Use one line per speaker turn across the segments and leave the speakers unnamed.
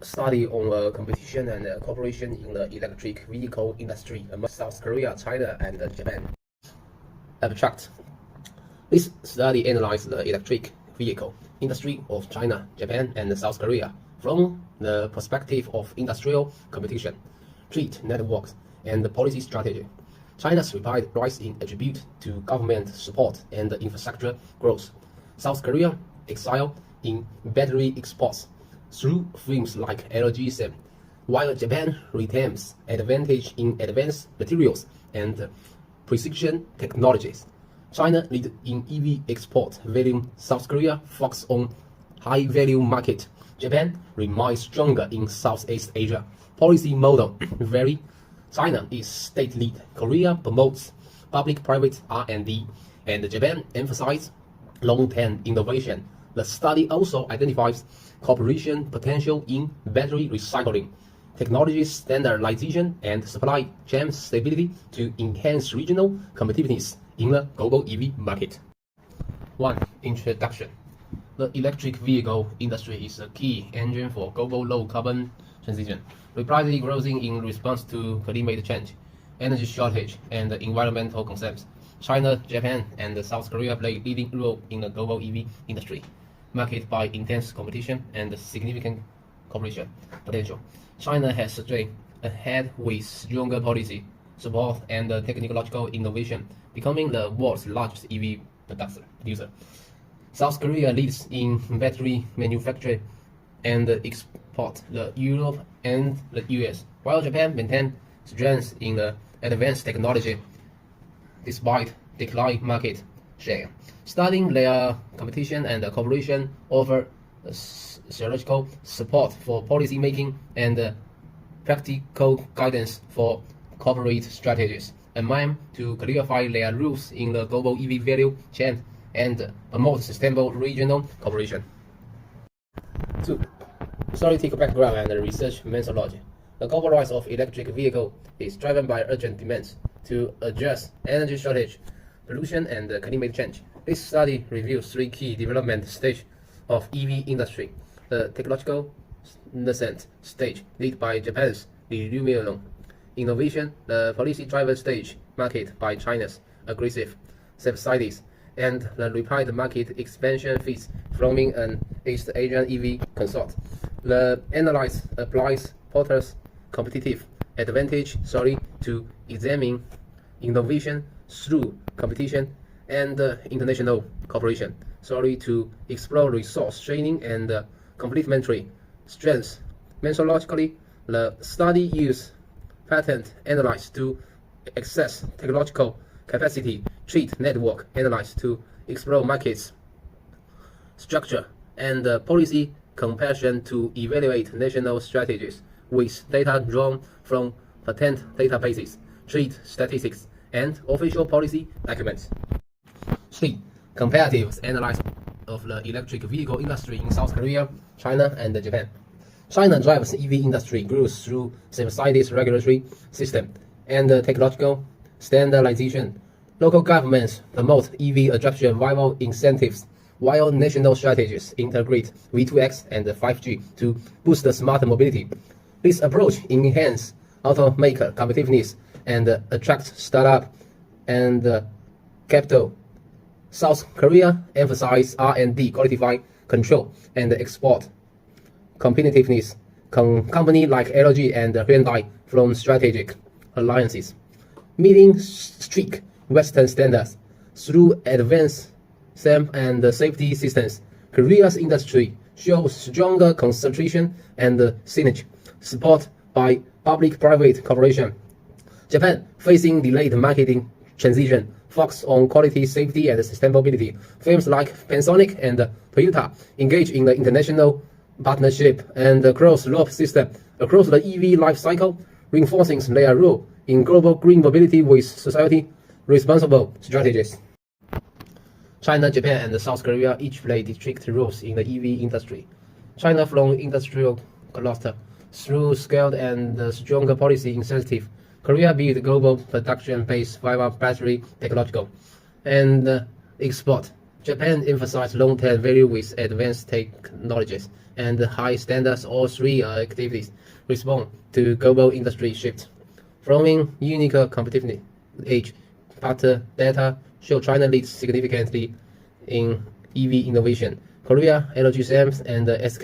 study on competition and cooperation in the electric vehicle industry among South Korea, China, and Japan. Abstract. This study analyzed the electric vehicle industry of China, Japan, and South Korea from the perspective of industrial competition, trade networks, and policy strategy. China's rapid rise in attribute to government support and infrastructure growth. South Korea excelled in battery exports through firms like LG Chem, while Japan retains advantage in advanced materials and precision technologies. China leads in EV export volume. South Korea focuses on high-value market. Japan remains stronger in Southeast Asia. Policy model vary. China is state lead. Korea promotes public-private R&D, and Japan emphasizes long-term innovation. The study also identifies cooperation potential in battery recycling, technology standardization, and supply chain stability to enhance regional competitiveness in the global EV market. 1. Introduction. The electric vehicle industry is a key engine for global low-carbon transition, rapidly growing in response to climate change, energy shortage, and environmental concerns. China, Japan, and South Korea play a leading role in the global EV industry, marked by intense competition and significant cooperation potential. China has strayed ahead with stronger policy support and technological innovation, becoming the world's largest EV producer. South Korea leads in battery manufacturing and export to Europe and the US, while Japan maintains strength in advanced technology despite declining market share. Studying their competition and cooperation offer theoretical support for policy making and practical guidance for corporate strategies, aim to clarify their roles in the global EV value chain and promote sustainable regional cooperation. 2. Theoretical background and research methodology. The global rise of electric vehicle is driven by urgent demands to address energy shortage, pollution, and climate change. This study reviews 3 key development stages of EV industry: the technological nascent stage, led by Japan's renewable innovation; the policy driven stage, marked by China's aggressive subsidies; and the rapid market expansion phase, forming an East Asian EV consort. The analysis applies Porter's competitive advantage theory to examine innovation through competition and international cooperation, to explore resource sharing and complementary strengths. Methodologically, the study used patent analysis to access technological capacity, trade network analysis to explore markets structure, and policy comparison to evaluate national strategies with data drawn from patent databases, trade statistics, and official policy documents. 3. Comparative analysis of the electric vehicle industry in South Korea, China, and Japan. China drives EV industry growth through subsidies, regulatory system, and technological standardization. Local governments promote EV adoption via incentives, while national strategies integrate V2X and 5G to boost smart mobility. This approach enhances automaker competitiveness and attracts startup and capital. South Korea emphasizes R&D, quality control, and export competitiveness. Companies like LG and Hyundai from strategic alliances, meeting strict Western standards through advanced SAM and safety systems. Korea's industry shows stronger concentration and synergy, support by public-private cooperation. Japan, facing delayed marketing transition, focus on quality, safety, and sustainability. Firms like Panasonic and Toyota engage in the international partnership and closed-loop system across the EV life cycle, reinforcing their role in global green mobility with society-responsible strategies. China, Japan, and South Korea each play distinct roles in the EV industry. China from industrial cluster through scaled and stronger policy incentive. Korea built global production base via battery technological and export. Japan emphasized long-term value with advanced technologies and high standards. All three activities respond to global industry shift. Following unique competitive edge, but data show China leads significantly in EV innovation. Korea, LG and SK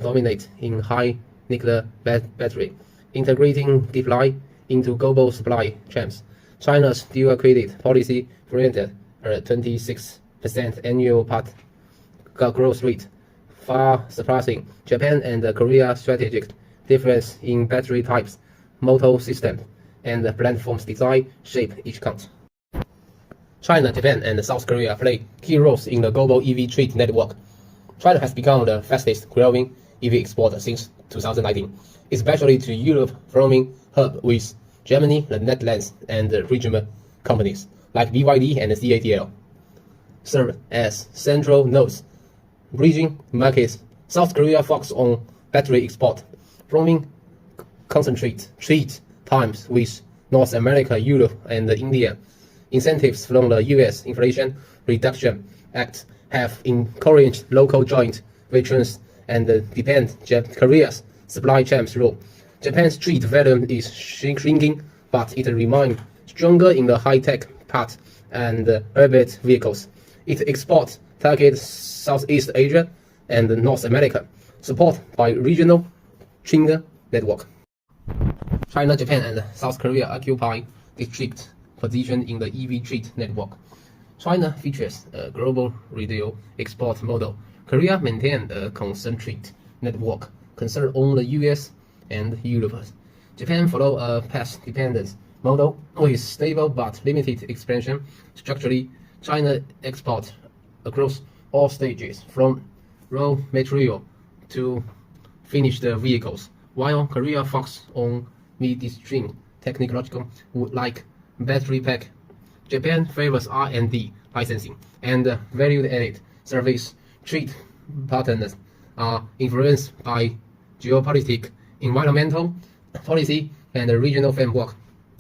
dominate in high nickel battery, integrating DeepLine into global supply chains. China's dual credit policy prevented a 26% annual part growth rate, far surpassing Japan and Korea's strategic difference in battery types, motor systems, and platforms design shape each count. China, Japan, and South Korea play key roles in the global EV trade network. China has become the fastest growing EV exporter since 2019, especially to Europe, forming hub with Germany, the Netherlands, and regional companies like BYD and CATL serve as central nodes. Bridging markets, South Korea focuses on battery export, forming concentrate trade times with North America, Europe, and India. Incentives from the U.S. Inflation Reduction Act have encouraged local joint ventures and depend Korea's supply chain's role. Japan's trade volume is shrinking, but it remains stronger in the high-tech parts and urban vehicles. It exports target Southeast Asia and North America, supported by regional China network. China, Japan, and South Korea occupy distinct position in the EV trade network. China features a global retail export model. Korea maintains a concentrated network concerned on the US and Europe. Japan follows a path-dependent model with stable but limited expansion. Structurally, China exports across all stages, from raw material to finished vehicles, while Korea focuses on midstream technological like battery pack. Japan favors R&D licensing and value-added service. Trade patterns are influenced by geopolitical, environmental policy, and regional framework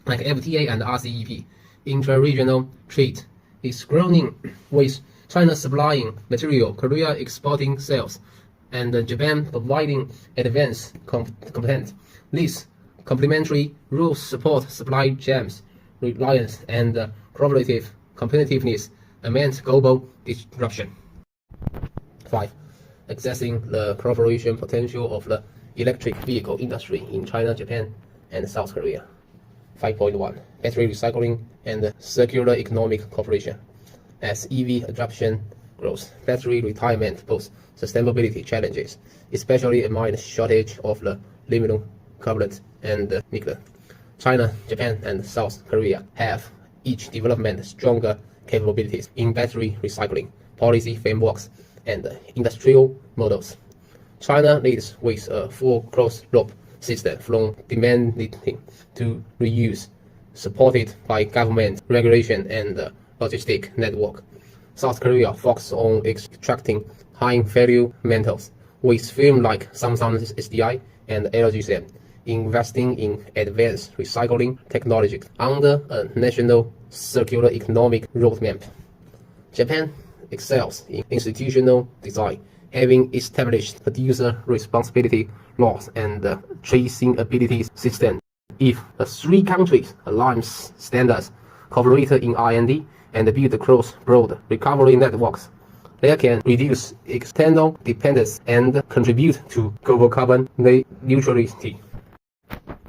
like FTA and RCEP. Intra-regional trade is growing, with China supplying material, Korea exporting sales, and Japan providing advanced content. These complementary rules support supply chains reliance and cooperative competitiveness amid global disruption. 5. Accessing the cooperation potential of the electric vehicle industry in China, Japan, and South Korea. 5.1. Battery recycling and circular economic cooperation. As EV adoption grows, battery retirement poses sustainability challenges, especially amid the shortage of the lithium cobalt and nickel. China, Japan, and South Korea have each developed stronger capabilities in battery recycling, policy frameworks, and industrial models. China leads with a full closed-loop system from demanding to reuse, supported by government regulation and logistic network. South Korea focuses on extracting high-value metals, with firms like Samsung SDI and LG investing in advanced recycling technology under a national circular economic roadmap. Japan excels in institutional design, having established producer responsibility laws and traceability systems. If the three countries align standards, cooperate in R&D, and build cross-border recovery networks, they can reduce external dependence and contribute to global carbon neutrality.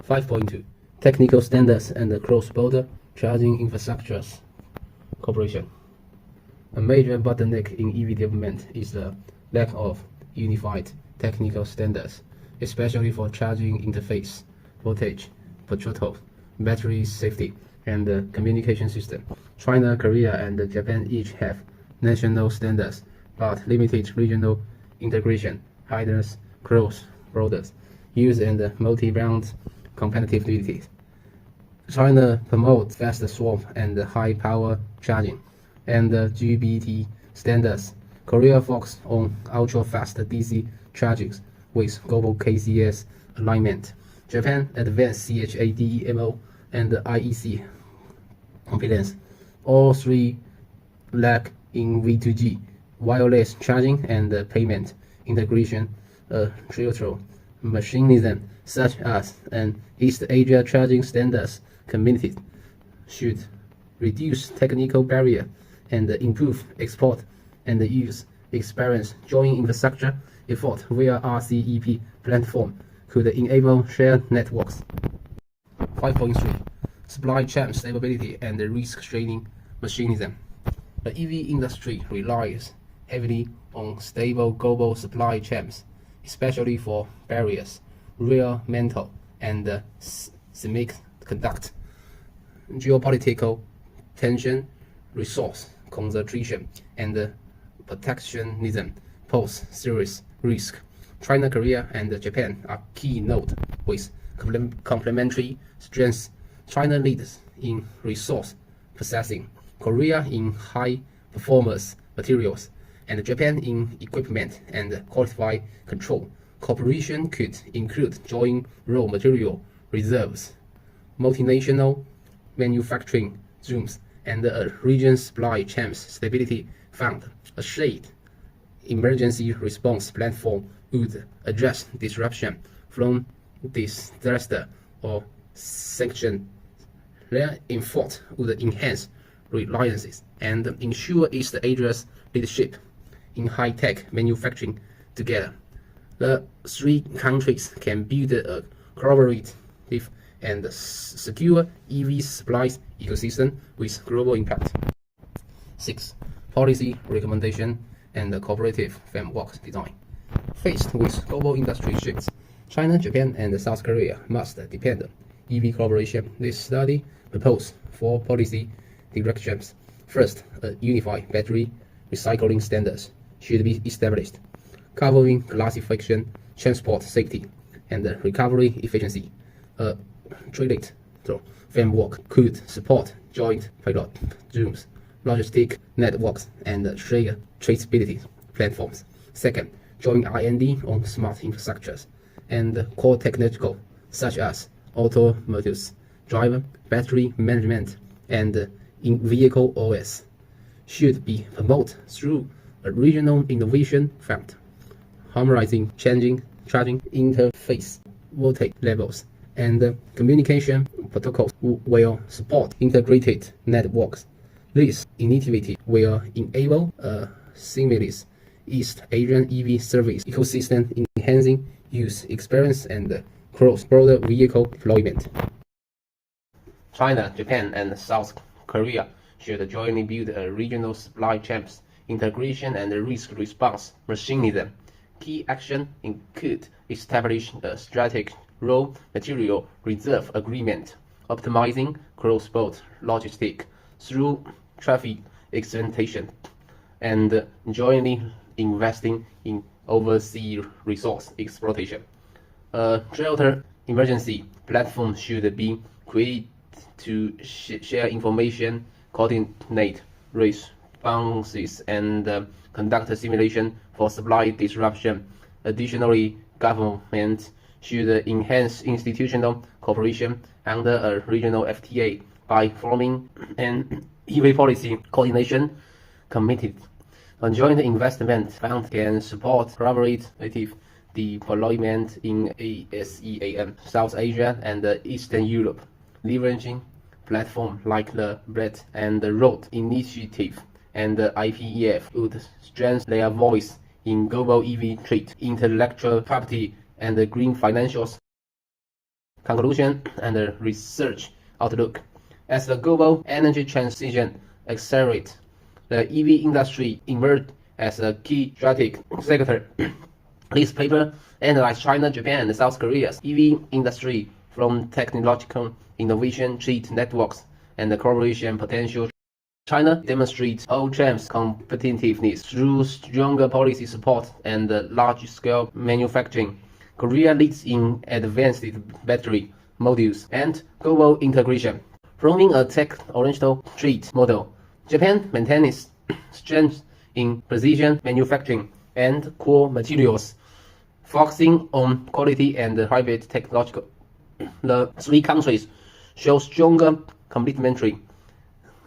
5.2. Technical standards and cross-border charging infrastructures cooperation. A major bottleneck in EV development is the lack of unified technical standards, especially for charging interface, voltage, protocol, battery safety, and communication system. China, Korea, and Japan each have national standards, but limited regional integration, hinders cross-border use and multi-brand compatibility. China promotes fast swap and high power charging and GBT standards. Korea focuses on ultra-fast DC charging with global KCS alignment. Japan advanced CHAdeMO and IEC competence. All three lack in V2G, wireless charging, and payment integration. a trilateral mechanism such as an East Asia Charging Standards Committee should reduce technical barrier and improve export and use experience. Joint infrastructure effort via RCEP platform could enable shared networks. 5.3 Supply chain stability and risk sharing mechanism. The EV industry relies heavily on stable global supply chains, especially for barriers, rare metal, and semiconductor. Geopolitical tension, resource concentration, and protectionism pose serious risk. China, Korea, and Japan are key nodes with complementary strengths. China leads in resource processing, Korea in high performance materials, and Japan in equipment and quality control. Cooperation could include joint raw material reserves, multinational manufacturing zones, and a region supply chain stability fund. A shared emergency response platform would address disruption from disaster or sanction. Their effort would enhance reliances and ensure East Asia's leadership in high-tech manufacturing together. The three countries can build a collaborative and secure EV supplies ecosystem with global impact. 6. Policy recommendation and cooperative framework design. Faced with global industry shifts, China, Japan, and South Korea must depend on EV collaboration. This study proposed 4 policy directions. First, a unified battery recycling standards should be established, covering classification, transport safety, and recovery efficiency. A trilateral framework could support joint pilot zones, logistic networks, and shared traceability platforms. Second, joint R&D on smart infrastructures and core technological such as automotives, driver, battery management, and in-vehicle OS should be promoted through a regional innovation fund, harmonizing charging interface voltage levels and communication protocols will support integrated networks. This initiative will enable a seamless East Asian EV service ecosystem, enhancing user experience and cross-border vehicle deployment. China, Japan, and South Korea should jointly build a regional supply chain integration and risk response mechanism. Key action include establishing a strategic raw material reserve agreement, optimizing cross-border logistics through traffic extension, and jointly investing in overseas resource exploitation. A shelter emergency platform should be created to share information, coordinate responses, and conduct simulation for supply disruption. Additionally, government should enhance institutional cooperation under a regional FTA by forming an EV policy coordination committee. A joint investment fund can support collaborative deployment in ASEAN, South Asia, and Eastern Europe, leveraging platforms like the Belt and Road Initiative and IPEF would strengthen their voice in global EV trade, intellectual property, and green financials. Conclusion and research outlook. As the global energy transition accelerates, the EV industry emerged as a key strategic sector. This paper analyzed China, Japan, and South Korea's EV industry from technological innovation, trade networks, and collaboration potential. China demonstrates all-chains competitiveness through stronger policy support and large-scale manufacturing. Korea leads in advanced battery modules and global integration, following a tech-oriented trade model. Japan maintains strength in precision manufacturing and core materials, focusing on quality and hybrid technology. The three countries show stronger complementary.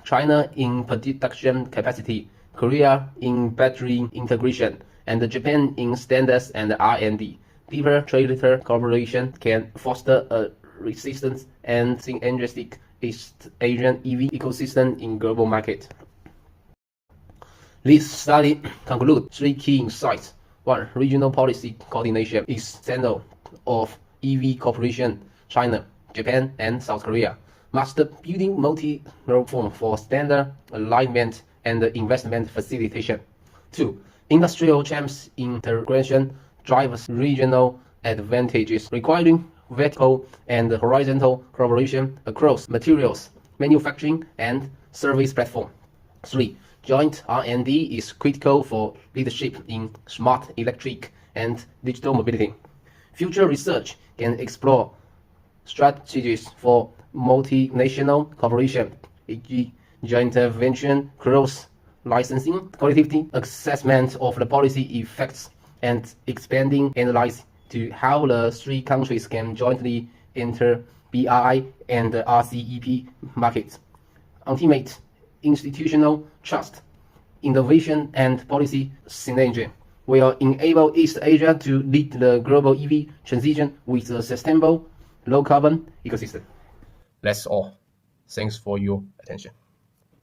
China in production capacity, Korea in battery integration, and Japan in standards and R&D. Deeper trade cooperation can foster a resistant and synergistic East Asian EV ecosystem in global market. This study concludes 3 key insights. 1. Regional policy coordination is central of EV cooperation. China, Japan, and South Korea must building multi-level form for standard alignment and investment facilitation. 2. Industrial chains integration drives regional advantages, requiring vertical and horizontal collaboration across materials, manufacturing, and service platform. 3. Joint R&D is critical for leadership in smart electric and digital mobility. Future research can explore strategies for multinational cooperation, e.g., joint venture, cross-licensing, qualitative assessment of the policy effects, and expanding analysis to how the 3 countries can jointly enter BRI and RCEP markets. Ultimate institutional trust, innovation, and policy synergy will enable East Asia to lead the global EV transition with a sustainable, low-carbon ecosystem. That's all. Thanks for your attention.